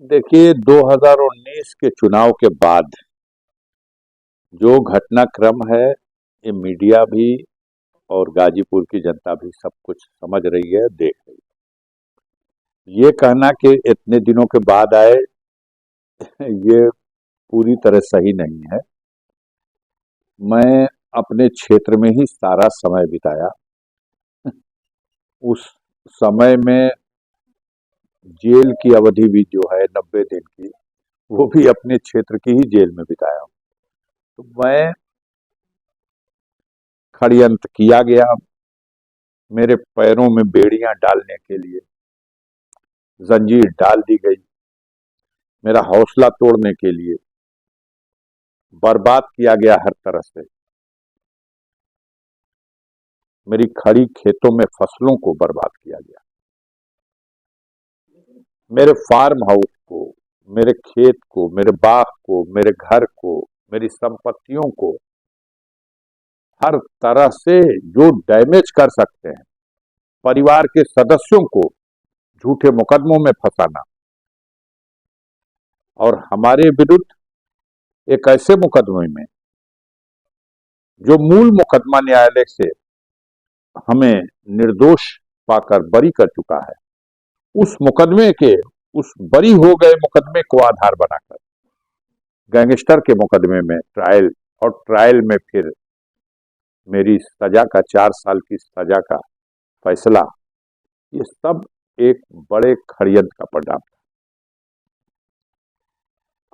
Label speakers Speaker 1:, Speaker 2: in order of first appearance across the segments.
Speaker 1: देखिए 2019 के चुनाव के बाद जो घटनाक्रम है ये मीडिया भी और गाजीपुर की जनता भी सब कुछ समझ रही है, देख रही है। ये कहना कि इतने दिनों के बाद आए ये पूरी तरह सही नहीं है। मैं अपने क्षेत्र में ही सारा समय बिताया। उस समय में जेल की अवधि भी जो है 90 दिन की, वो भी अपने क्षेत्र की ही जेल में बिताया हूं। तो मैं षड्यंत्र किया गया मेरे पैरों में बेड़ियां डालने के लिए, जंजीर डाल दी गई मेरा हौसला तोड़ने के लिए, बर्बाद किया गया हर तरह से। मेरी खड़ी खेतों में फसलों को बर्बाद किया गया, मेरे फार्म हाउस को, मेरे खेत को, मेरे बाग को, मेरे घर को, मेरी संपत्तियों को हर तरह से जो डैमेज कर सकते हैं, परिवार के सदस्यों को झूठे मुकदमों में फंसाना और हमारे विरुद्ध एक ऐसे मुकदमे में जो मूल मुकदमा न्यायालय से हमें निर्दोष पाकर बरी कर चुका है, उस मुकदमे के, उस बरी हो गए मुकदमे को आधार बनाकर गैंगस्टर के मुकदमे में ट्रायल, और ट्रायल में फिर मेरी सजा का 4 साल की सजा का फैसला, ये सब एक बड़े षड्यंत्र का परिणाम था।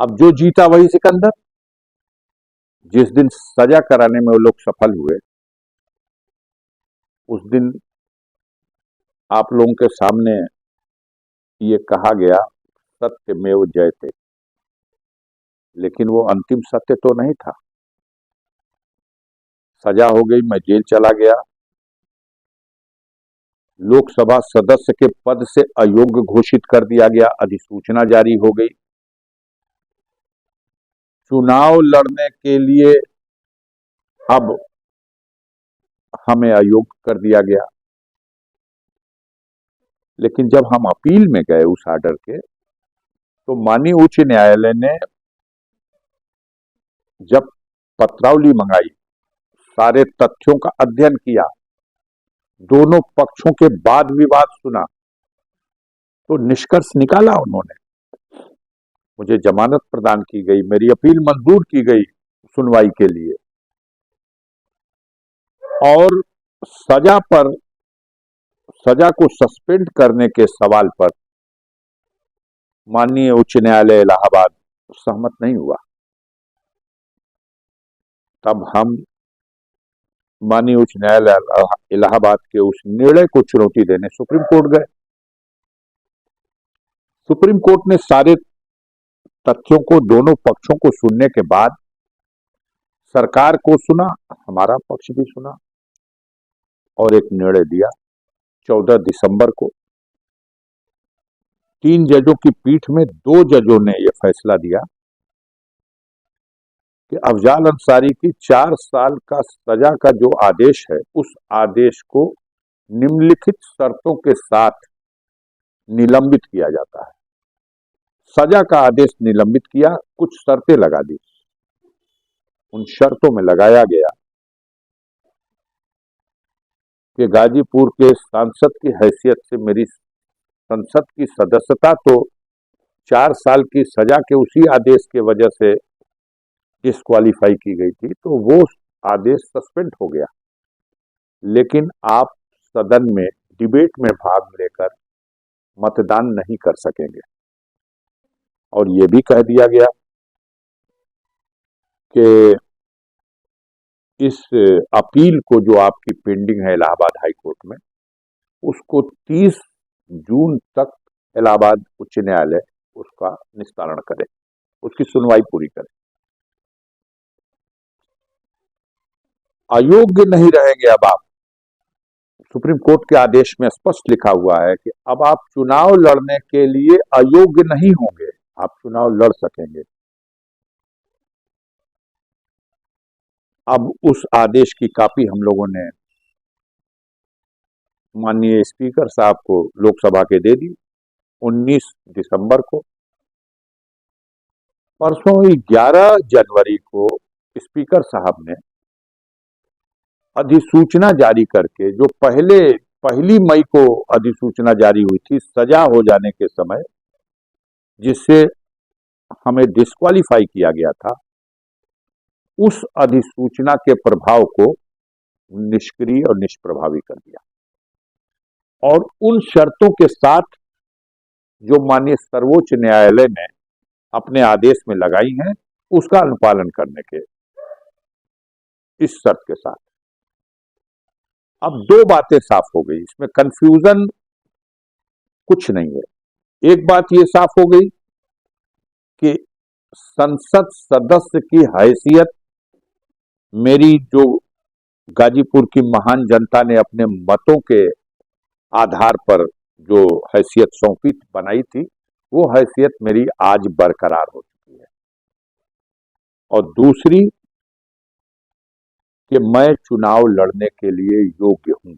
Speaker 1: अब जो जीता वही सिकंदर। जिस दिन सजा कराने में वो लोग सफल हुए, उस दिन आप लोगों के सामने ये कहा गया सत्यमेव जयते, लेकिन वो अंतिम सत्य तो नहीं था। सजा हो गई, मैं जेल चला गया, लोकसभा सदस्य के पद से अयोग्य घोषित कर दिया गया, अधिसूचना जारी हो गई, चुनाव लड़ने के लिए अब हमें अयोग्य कर दिया गया। लेकिन जब हम अपील में गए उस आर्डर के, तो माननीय उच्च न्यायालय ने जब पत्रावली मंगाई, सारे तथ्यों का अध्ययन किया, दोनों पक्षों के वाद विवाद सुना, तो निष्कर्ष निकाला उन्होंने। मुझे जमानत प्रदान की गई, मेरी अपील मंजूर की गई सुनवाई के लिए, और सजा पर, सजा को सस्पेंड करने के सवाल पर माननीय उच्च न्यायालय इलाहाबाद सहमत नहीं हुआ। तब हम माननीय उच्च न्यायालय इलाहाबाद के उस निर्णय को चुनौती देने सुप्रीम कोर्ट गए। सुप्रीम कोर्ट ने सारे तथ्यों को, दोनों पक्षों को सुनने के बाद सरकार को सुना, हमारा पक्ष भी सुना और एक निर्णय दिया। 14 दिसंबर को 3 जजों की पीठ में 2 जजों ने यह फैसला दिया कि अफजाल अंसारी की 4 साल का सजा का जो आदेश है, उस आदेश को निम्नलिखित शर्तों के साथ निलंबित किया जाता है। सजा का आदेश निलंबित किया, कुछ शर्तें लगा दी। उन शर्तों में लगाया गया कि गाजीपुर के सांसद की हैसियत से मेरी संसद की सदस्यता तो 4 साल की सजा के उसी आदेश के वजह से डिस्क्वालीफाई की गई थी, तो वो आदेश सस्पेंड हो गया। लेकिन आप सदन में डिबेट में भाग लेकर मतदान नहीं कर सकेंगे। और ये भी कह दिया गया कि इस अपील को, जो आपकी पेंडिंग है इलाहाबाद हाई कोर्ट में, उसको 30 जून तक इलाहाबाद उच्च न्यायालय उसका निस्तारण करे, उसकी सुनवाई पूरी करे। अयोग्य नहीं रहेंगे अब आप। सुप्रीम कोर्ट के आदेश में स्पष्ट लिखा हुआ है कि अब आप चुनाव लड़ने के लिए अयोग्य नहीं होंगे, आप चुनाव लड़ सकेंगे। अब उस आदेश की कॉपी हम लोगों ने माननीय स्पीकर साहब को लोकसभा के दे दी 19 दिसंबर को। परसों ही 11 जनवरी को स्पीकर साहब ने अधिसूचना जारी करके, जो पहली मई को अधिसूचना जारी हुई थी सजा हो जाने के समय, जिससे हमें डिस्क्वालीफाई किया गया था, उस अधिसूचना के प्रभाव को निष्क्रिय और निष्प्रभावी कर दिया और उन शर्तों के साथ जो माननीय सर्वोच्च न्यायालय ने अपने आदेश में लगाई हैं, उसका अनुपालन करने के इस शर्त के साथ। अब दो बातें साफ हो गई, इसमें कंफ्यूजन कुछ नहीं है। एक बात यह साफ हो गई कि संसद सदस्य की हैसियत मेरी, जो गाजीपुर की महान जनता ने अपने मतों के आधार पर जो हैसियत सौंपी बनाई थी, वो हैसियत मेरी आज बरकरार हो चुकी है। और दूसरी कि मैं चुनाव लड़ने के लिए योग्य हूं।